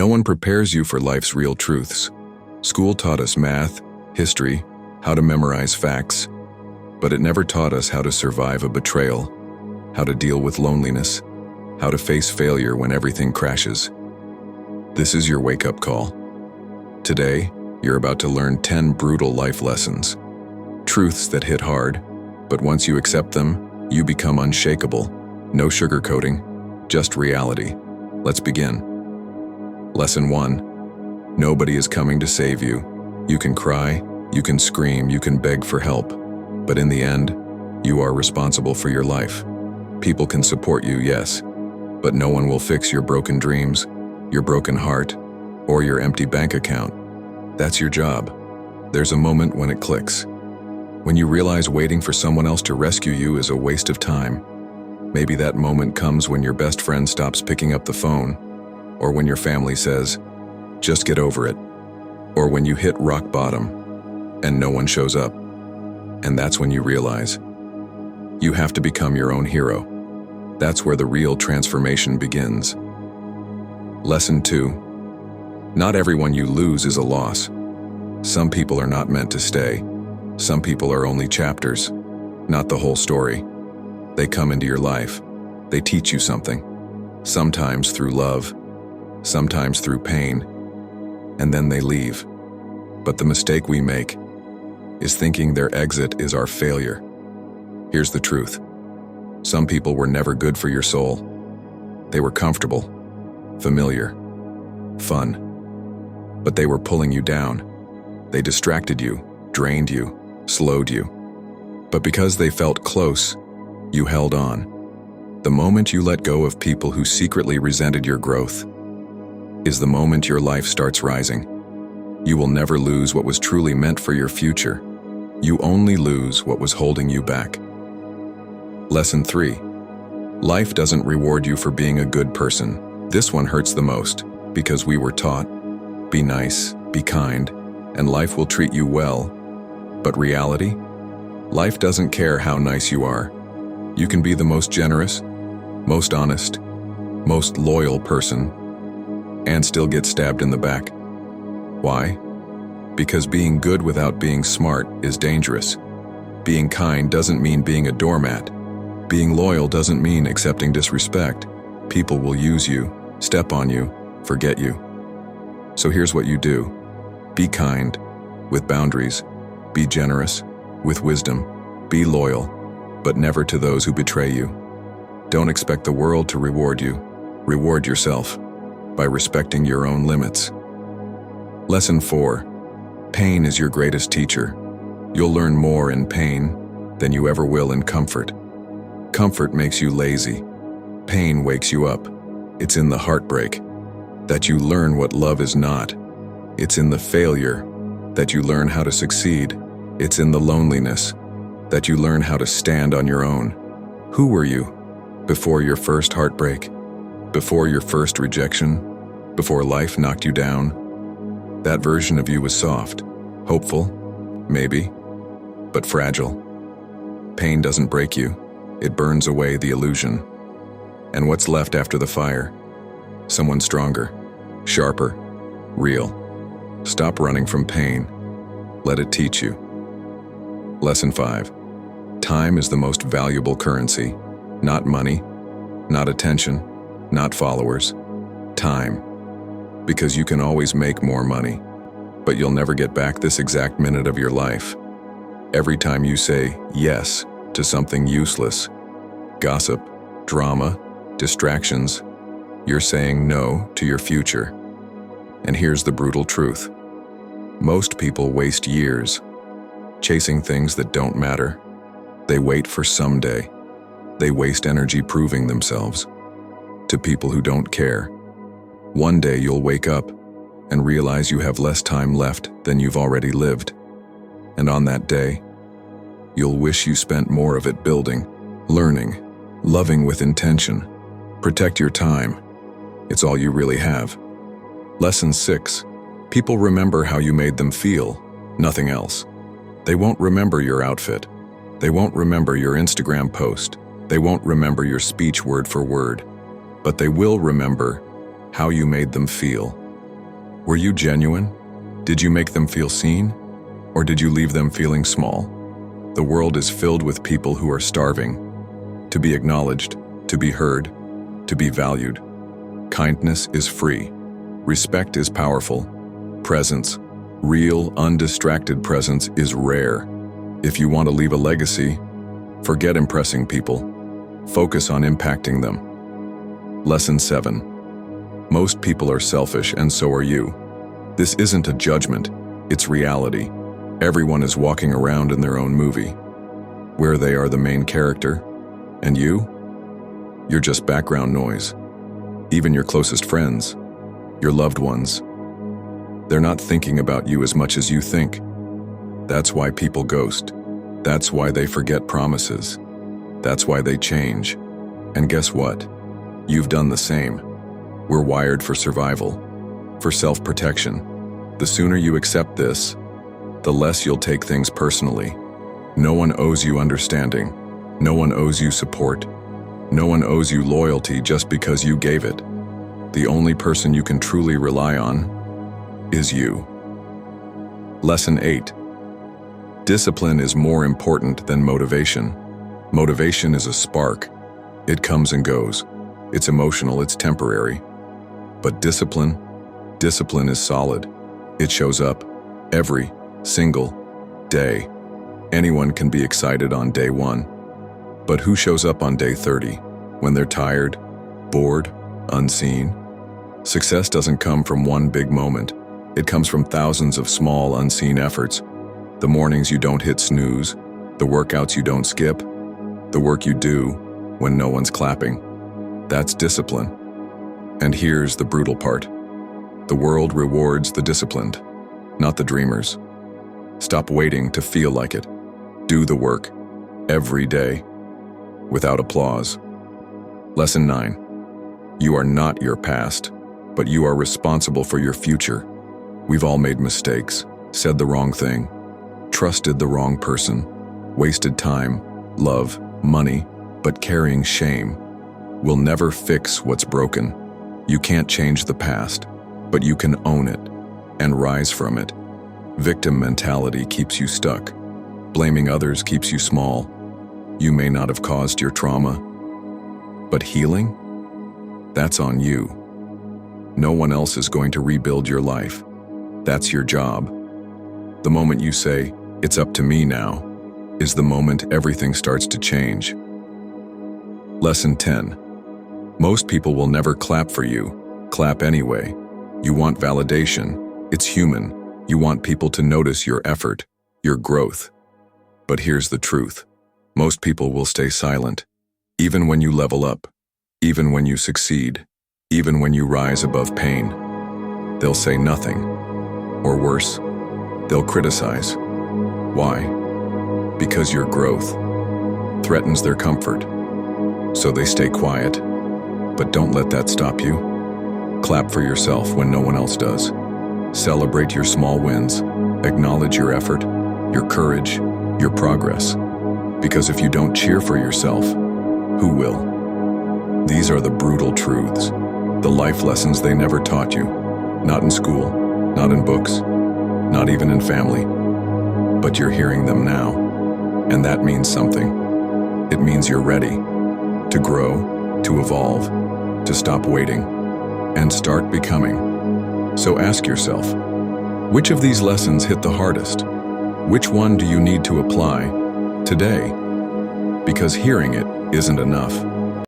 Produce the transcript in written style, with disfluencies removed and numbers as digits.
No one prepares you for life's real truths. School taught us math, history, how to memorize facts, but it never taught us how to survive a betrayal, how to deal with loneliness, how to face failure when everything crashes. This is your wake-up call. Today, you're about to learn 10 brutal life lessons. Truths that hit hard, but once you accept them, you become unshakable. No sugarcoating, just reality. Let's begin. Lesson 1. Nobody is coming to save you. You can cry, you can scream, you can beg for help, but in the end, you are responsible for your life. People can support you, yes, but no one will fix your broken dreams, your broken heart, or your empty bank account. That's your job. There's a moment when it clicks. When you realize waiting for someone else to rescue you is a waste of time. Maybe that moment comes when your best friend stops picking up the phone, or when your family says, "Just get over it," or when you hit rock bottom and no one shows up. And that's when you realize you have to become your own hero. That's where the real transformation begins. Lesson 2. Not everyone you lose is a loss. Some people are not meant to stay. Some people are only chapters, not the whole story. They come into your life. They teach you something. Sometimes through love, sometimes through pain, and then they leave. But the mistake we make is thinking their exit is our failure. Here's the truth. Some people were never good for your soul. They were comfortable, familiar, fun, but they were pulling you down. They distracted you, drained you, slowed you. But because they felt close, you held on. The moment you let go of people who secretly resented your growth is the moment your life starts rising. You will never lose what was truly meant for your future. You only lose what was holding you back. Lesson 3. Life doesn't reward you for being a good person. This one hurts the most, because we were taught, be nice, be kind, and life will treat you well. But reality? Life doesn't care how nice you are. You can be the most generous, most honest, most loyal person, and still get stabbed in the back. Why? Because being good without being smart is dangerous. Being kind doesn't mean being a doormat. Being loyal doesn't mean accepting disrespect. People will use you, step on you, forget you. So here's what you do. Be kind, with boundaries. Be generous, with wisdom. Be loyal, but never to those who betray you. Don't expect the world to reward you. Reward yourself by respecting your own limits. Lesson 4. Pain is your greatest teacher. You'll learn more in pain than you ever will in comfort. Comfort makes you lazy. Pain wakes you up. It's in the heartbreak that you learn what love is not. It's in the failure that you learn how to succeed. It's in the loneliness that you learn how to stand on your own. Who were you before your first heartbreak? Before your first rejection? Before life knocked you down? That version of you was soft, hopeful, maybe, but fragile. Pain doesn't break you. It burns away the illusion. And what's left after the fire? Someone stronger, sharper, real. Stop running from pain. Let it teach you. Lesson 5. Time is the most valuable currency. Not money, not attention, not followers. Time. Because you can always make more money, but you'll never get back this exact minute of your life. Every time you say yes to something useless, gossip, drama, distractions, you're saying no to your future. And here's the brutal truth. Most people waste years chasing things that don't matter. They wait for someday. They waste energy proving themselves to people who don't care. One day you'll wake up and realize you have less time left than you've already lived. And on that day, you'll wish you spent more of it building, learning, loving with intention. Protect your time. It's all you really have. Lesson 6. People remember how you made them feel, nothing else. They won't remember your outfit. They won't remember your Instagram post. They won't remember your speech word for word. But they will remember how you made them feel. Were you genuine? Did you make them feel seen? Or did you leave them feeling small? The world is filled with people who are starving to be acknowledged, to be heard, to be valued. Kindness is free. Respect is powerful. Presence, real, undistracted presence, is rare. If you want to leave a legacy, forget impressing people. Focus on impacting them. Lesson 7. Most people are selfish, and so are you. This isn't a judgment, it's reality. Everyone is walking around in their own movie, where they are the main character, and you're just background noise. Even your closest friends, your loved ones, they're not thinking about you as much as you think. That's why people ghost. That's why they forget promises. That's why they change. And guess what? You've done the same. We're wired for survival, for self-protection. The sooner you accept this, the less you'll take things personally. No one owes you understanding. No one owes you support. No one owes you loyalty just because you gave it. The only person you can truly rely on is you. Lesson 8. Discipline is more important than motivation. Motivation is a spark. It comes and goes. It's emotional, it's temporary. But discipline is solid. It shows up every single day. Anyone can be excited on day 1. But who shows up on day 30, when they're tired, bored, unseen? Success doesn't come from one big moment. It comes from thousands of small, unseen efforts. The mornings you don't hit snooze, the workouts you don't skip, the work you do when no one's clapping. That's discipline. And here's the brutal part. The world rewards the disciplined, not the dreamers. Stop waiting to feel like it. Do the work, every day, without applause. Lesson 9. You are not your past, but you are responsible for your future. We've all made mistakes, said the wrong thing, trusted the wrong person, wasted time, love, money, but carrying shame will never fix what's broken. You can't change the past, but you can own it and rise from it. Victim mentality keeps you stuck. Blaming others keeps you small. You may not have caused your trauma, but healing? That's on you. No one else is going to rebuild your life. That's your job. The moment you say, "It's up to me now," is the moment everything starts to change. Lesson 10. Most people will never clap for you. Clap anyway. You want validation. It's human. You want people to notice your effort, your growth. But here's the truth. Most people will stay silent, even when you level up, even when you succeed, even when you rise above pain. They'll say nothing. Or worse, they'll criticize. Why? Because your growth threatens their comfort. So they stay quiet. But don't let that stop you. Clap for yourself when no one else does. Celebrate your small wins. Acknowledge your effort, your courage, your progress. Because if you don't cheer for yourself, who will? These are the brutal truths, the life lessons they never taught you. Not in school, not in books, not even in family. But you're hearing them now, and that means something. It means you're ready to grow, to evolve, to stop waiting, and start becoming. So ask yourself, which of these lessons hit the hardest? Which one do you need to apply today? Because hearing it isn't enough.